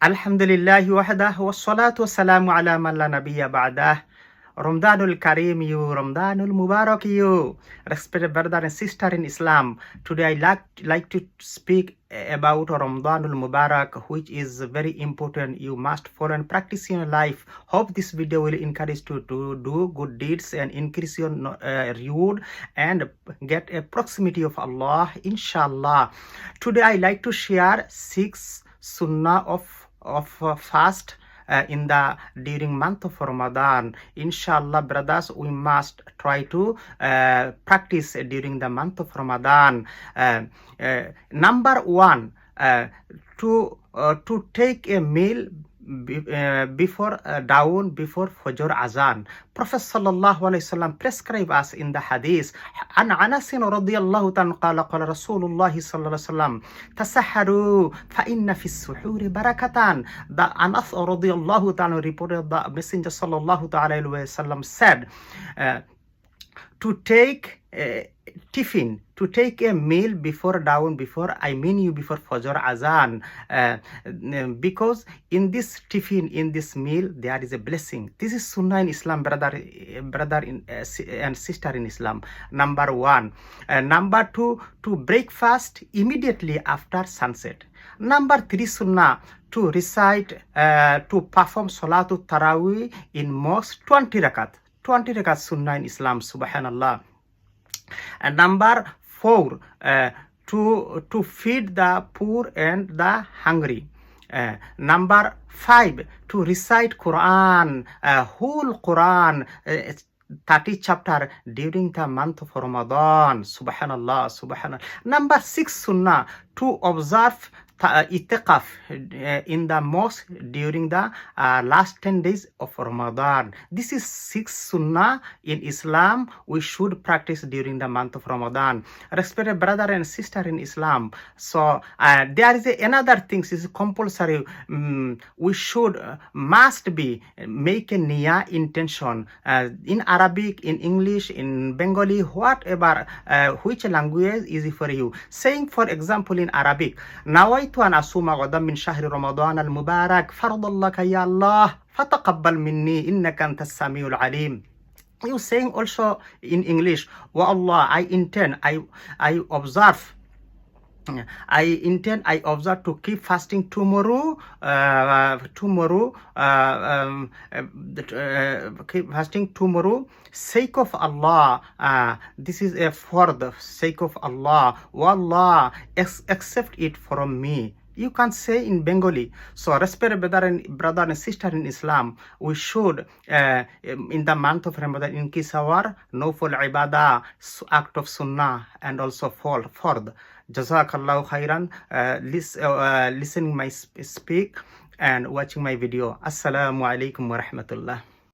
Alhamdulillahi wahdah wassalatu wassalamu ala man la nabiyya ba'dah. Ramadanul Kareem you, Ramadanul Mubarak you. Respected brother and sister in Islam. Today I like to speak about Ramadanul Mubarak, which is very important. You must follow and practice in your life. Hope this video will encourage you to do good deeds and increase your reward and get a proximity of Allah, inshallah. Today I like to share 6 sunnah of fast in the during month of Ramadan. Inshallah, brothers, we must try to practice during the month of Ramadan. Number 1, to take a meal before dawn, before Fajr Azan. Prophet sallallahu alaihi wasallam prescribe us in the hadith. An Anas radiyallahu ta'ala qala Rasulullah sallallahu alaihi wasallam tasahharu fa inna fi as-suhuri barakatan. The Anas radiyallahu ta'ala reported the Messenger sallallahu ta'ala alaihi wasallam said to take tiffin, to take a meal before dawn, before Fajr Azan, because in this tiffin, in this meal, there is a blessing. This is sunnah in Islam, brother and sister in Islam. Number 1. Number 2, to breakfast immediately after sunset. Number 3 sunnah, to recite, to perform Salatul Tarawih in mosque 20 rakat. 20 rakat sunnah in Islam, subhanallah. And number 4, to feed the poor and the hungry. Number 5, to recite Quran, whole Quran, 30 chapter during the month of Ramadan. Subhanallah, subhanallah. Number 6 sunnah, to observe itikaf in the mosque during the last 10 days of Ramadan. This is 6 sunnah in Islam we should practice during the month of Ramadan. Respected brother and sister in Islam, so there is another thing is compulsory. We should must be make a niyyah intention in Arabic, in English, in Bengali, whatever, which language is for you. Saying, for example, in Arabic, nawaitu an asuma ghadan min shahri Ramadan al Mubarak faradallah ya Allah fataqabbal minni innaka antas samiul alim. You saying also in English, wa Allah, I intend, I observe to keep fasting tomorrow, keep fasting tomorrow, sake of Allah. This is for the sake of Allah. Wallah, accept it from me. You can say in Bengali. So, respected brother and sister in Islam, we should, in the month of Ramadan, increase our nafil ibadah, act of sunnah, and also fard. Jazakallahu khairan, listening my speak and watching my video. Assalamu alaikum wa rahmatullah.